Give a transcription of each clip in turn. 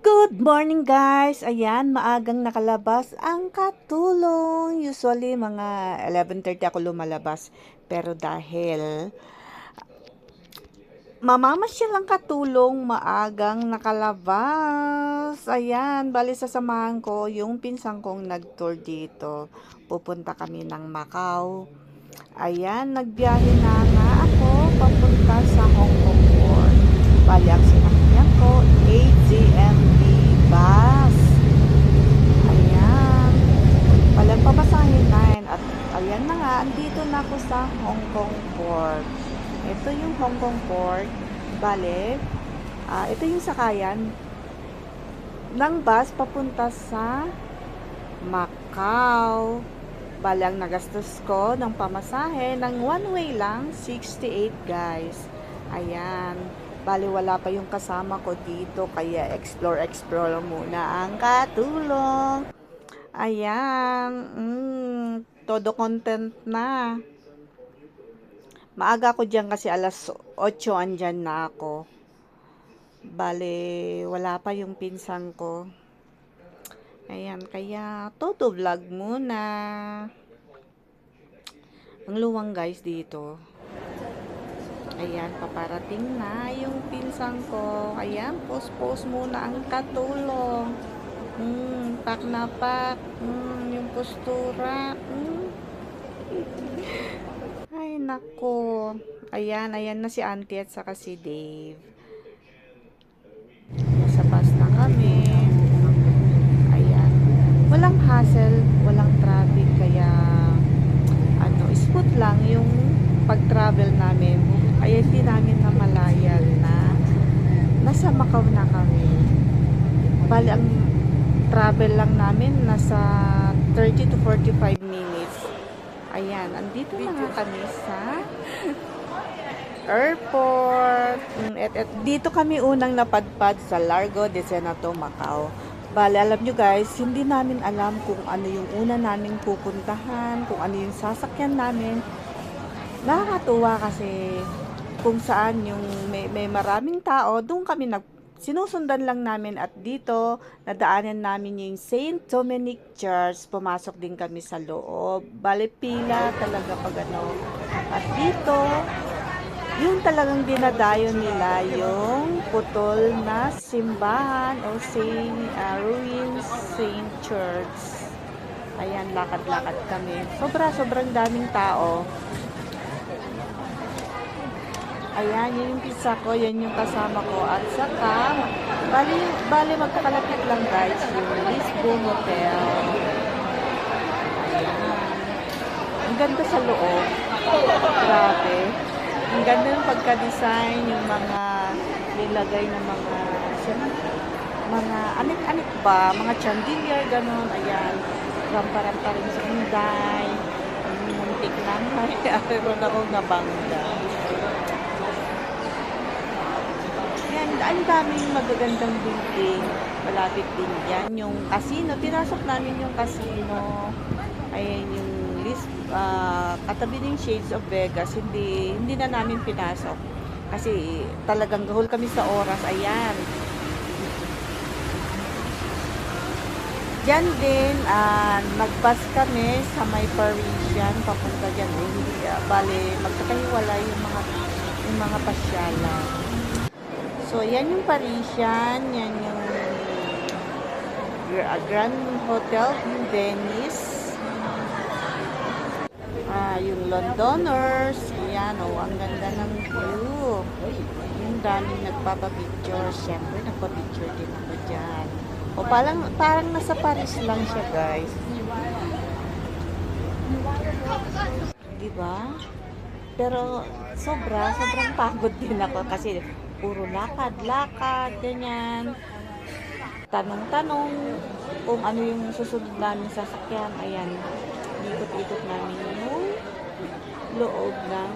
Good morning guys! Ayan, maagang nakalabas ang katulong. Usually, mga 11:30 ako lumalabas. Pero dahil mamamasyal ang katulong, maagang nakalabas. Ayan, bali sasamahan ko yung pinsang kong nag-tour dito. Pupunta kami ng Macau. Ayan, nagbiyahe na nga ako papunta sa Hong Kong Port. Bali, ang sinakyan ko, AJMB bus. Ayan, walang pamasahin na yan. At ayan na nga, andito na ako sa Hong Kong Port. Ito yung Hong Kong Port. Bali, ito yung sakayan ng bus papunta sa Macau. Bali, ang nagastos ko ng pamasahe ng one way lang, 68 guys. Ayan. Bali, wala pa yung kasama ko dito, kaya explore muna ang katulong. Ayan. Todo content na. Maaga ko dyan kasi alas 8 andyan na ako. Bali, wala pa yung pinsan ko. Ayan, kaya todo vlog muna. Ang luwang guys dito. Ayan, paparating na yung pinsan ko. Ayan, post muna ang katulong. Pak na pak. Yung postura. Ay, nako. Ayan na si Auntie at saka si Dave. Nasa bus na kami. Ayan. Walang hassle, walang traffic, kaya smooth lang yung pag-travel namin. Kaya hindi namin namalayan na nasa Macau na kami. Bali, ang travel lang namin nasa 30 to 45 minutes. Ayan, andito na nga kami sa airport. At dito kami unang napadpad sa Largo de Senato, Macau. Bale, alam nyo guys, hindi namin alam kung ano yung una naming pupuntahan, kung ano yung sasakyan namin. Nakakatuwa kasi kung saan yung may maraming tao, doon kami sinusundan lang namin, at dito nadaanan namin yung Saint Dominic Church. Pumasok din kami sa loob. Bale, pila talaga pag ano. At dito, yung talagang dinadayo nila yung putol na simbahan o ruins Saint Church. Ayan, lakad-lakad kami. Sobrang daming tao. Ayan, yun yung pizza ko, yan yung kasama ko. At saka, bali magkakalapit lang guys, yung Lisbon Hotel. Ayan. Ang ganda sa loob. Grabe. Ang ganda ng pagka-design, yung mga nilagay ng mga anik-anik ba, mga chandelier, ganun. Ayan, rampa-rampa rin sa Inday. Muntik lang, mayroon akong nabangga. Ayan, ang daming magagandang building. Malapit din yan. Yung casino, pinasok namin yung casino. Ayan, yung katabi ng Shades of Vegas, hindi na namin pinasok kasi talagang gahol kami sa oras. Ayan, dyan din nagbus kami sa may Parisian papunta dyan. Bale, magkakahiwalay yung mga pasyalan. So yan yung Parisian, yan yung Grand Hotel in Venice. Yung Londoners, ayan ang ganda ng view. Yung daming nagpapapicture. Siyempre, nagpapicture din ako dyan. O, parang nasa Paris lang siya, guys. Diba? Pero, sobrang pagod din ako kasi puro lakad, ganyan. Tanong-tanong kung ano yung susunod namin sasakyan. Ayan, ikot-ikot namin yung loob ng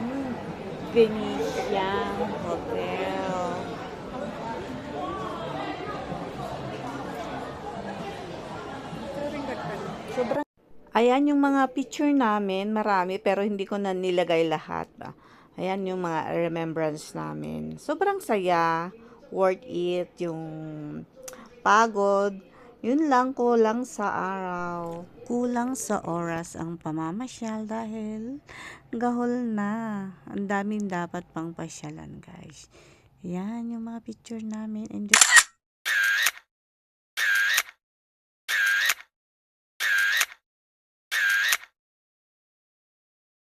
Venetian Hotel. Ayan yung mga picture namin, marami, pero hindi ko na nilagay lahat. Ayan yung mga remembrance namin. Sobrang saya, worth it, yung pagod. Yun lang, kulang sa araw. Kulang sa oras ang pamamasyal dahil gahol na. Ang daming dapat pang pasyalan, guys. Yan yung mga picture namin. Enjoy.